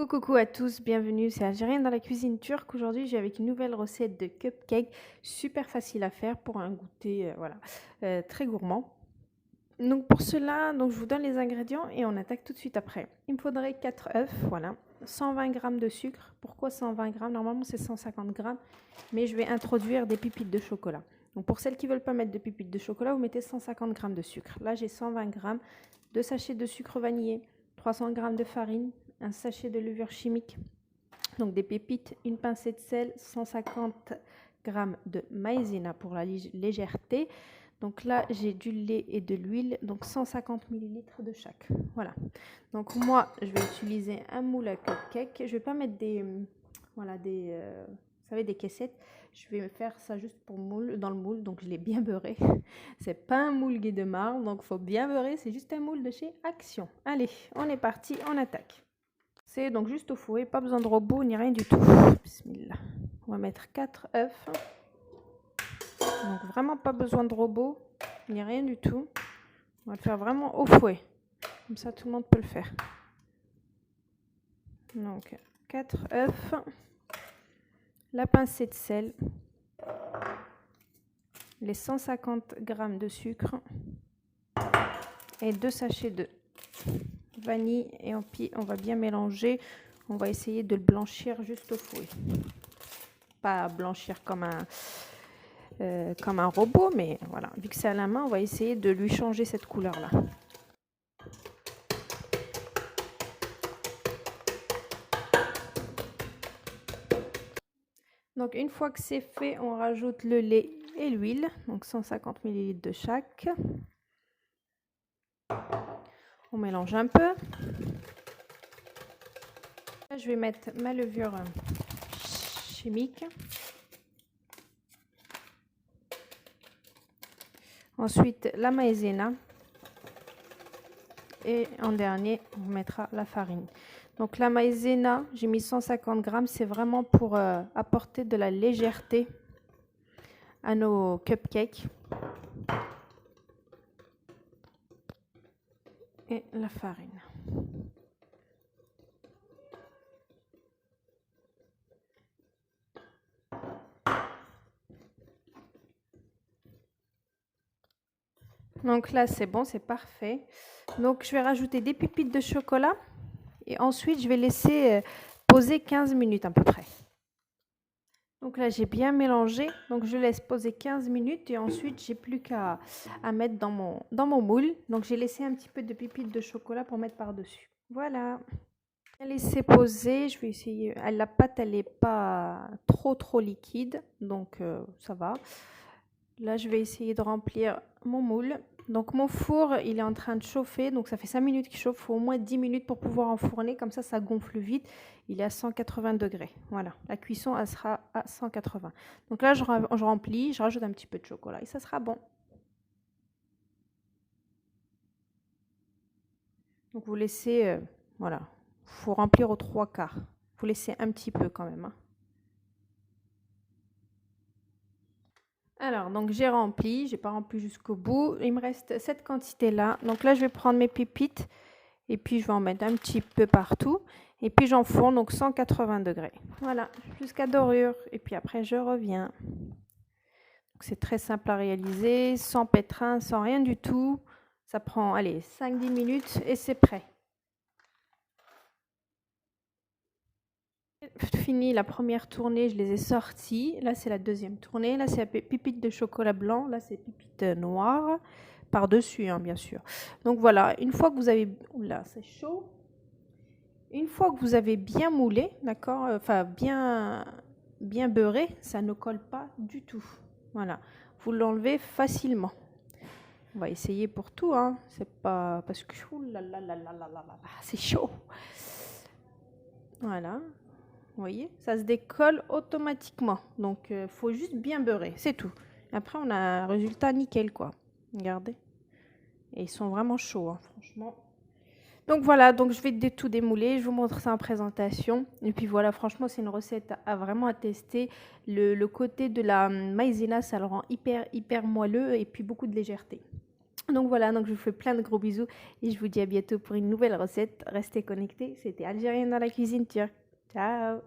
Coucou à tous, bienvenue, c'est Algérienne dans la cuisine turque. Aujourd'hui, j'ai avec une nouvelle recette de cupcake, super facile à faire pour un goûter très gourmand. Donc pour cela, je vous donne les ingrédients et on attaque tout de suite après. Il me faudrait 4 œufs, voilà, 120 g de sucre. Pourquoi 120 g? Normalement, c'est 150 g, mais je vais introduire des pépites de chocolat. Donc pour celles qui ne veulent pas mettre de pépites de chocolat, vous mettez 150 g de sucre. Là, j'ai 120 g, 2 sachets de sucre vanillé, 300 g de farine, un sachet de levure chimique, donc des pépites, une pincée de sel, 150 g de maïzena pour la légèreté. Donc là, j'ai du lait et de l'huile, donc 150 ml de chaque. Voilà. Donc moi, je vais utiliser un moule à cupcake. Je ne vais pas mettre vous savez, des caissettes. Je vais faire ça juste pour moule, dans le moule, donc je l'ai bien beurré. C'est pas un moule Guy de marbre, donc il faut bien beurrer. C'est juste un moule de chez Action. Allez, on est parti, on attaque. C'est donc juste au fouet, pas besoin de robot ni rien du tout. Bismillah. On va mettre 4 œufs. Donc vraiment pas besoin de robot ni rien du tout. On va le faire vraiment au fouet. Comme ça tout le monde peut le faire. Donc 4 œufs, la pincée de sel, les 150 g de sucre et 2 sachets de vanille, et on va bien mélanger. On va essayer de le blanchir juste au fouet. Pas blanchir comme un robot, mais voilà, vu que c'est à la main, on va essayer de lui changer cette couleur là. Donc une fois que c'est fait, on rajoute le lait et l'huile, donc 150 ml de chaque. On mélange un peu. Là, je vais mettre ma levure chimique. Ensuite, la maïzena. Et en dernier, on mettra la farine. Donc la maïzena, j'ai mis 150 g. C'est vraiment pour apporter de la légèreté à nos cupcakes. Et la farine. Donc là, c'est bon, c'est parfait. Donc je vais rajouter des pépites de chocolat et ensuite je vais laisser poser 15 minutes à peu près. Donc là, j'ai bien mélangé. Donc je laisse poser 15 minutes et ensuite j'ai plus qu'à mettre dans mon moule. Donc j'ai laissé un petit peu de pépites de chocolat pour mettre par-dessus. Voilà. Laisser poser, je vais essayer. La pâte, elle n'est pas trop liquide, donc ça va. Là, je vais essayer de remplir mon moule. Donc mon four, il est en train de chauffer, donc ça fait 5 minutes qu'il chauffe, il faut au moins 10 minutes pour pouvoir enfourner, comme ça gonfle vite. Il est à 180 degrés. Voilà, la cuisson, elle sera à 180. Donc là, je remplis, je rajoute un petit peu de chocolat et ça sera bon. Donc vous laissez, voilà, il faut remplir aux 3/4. Vous laissez un petit peu quand même. Alors, donc j'ai rempli, j'ai pas rempli jusqu'au bout. Il me reste cette quantité-là. Donc là, je vais prendre mes pépites et puis je vais en mettre un petit peu partout. Et puis j'enfourne, donc 180 degrés. Voilà, jusqu'à dorure. Et puis après, je reviens. C'est très simple à réaliser, sans pétrin, sans rien du tout. Ça prend, allez, 5-10 minutes et c'est prêt. Fini la première tournée, je les ai sortis. Là, c'est la deuxième tournée. Là, c'est la pépite de chocolat blanc. Là, c'est pépite noire. Par-dessus, hein, bien sûr. Donc voilà, une fois que vous avez... Oula, c'est chaud. Une fois que vous avez bien moulé, d'accord, enfin bien beurré, ça ne colle pas du tout. Voilà, vous l'enlevez facilement. On va essayer pour tout, hein. C'est pas parce que c'est chaud. Voilà. Vous voyez, ça se décolle automatiquement. Donc, il faut juste bien beurrer, c'est tout. Après, on a un résultat nickel, quoi. Regardez. Et ils sont vraiment chauds, hein, franchement. Donc voilà, donc je vais tout démouler, je vous montre ça en présentation. Et puis voilà, franchement, c'est une recette à vraiment à tester. Le côté de la maïzena, ça le rend hyper moelleux et puis beaucoup de légèreté. Donc voilà, donc je vous fais plein de gros bisous et je vous dis à bientôt pour une nouvelle recette. Restez connectés, c'était Algérienne dans la cuisine turque. Ciao!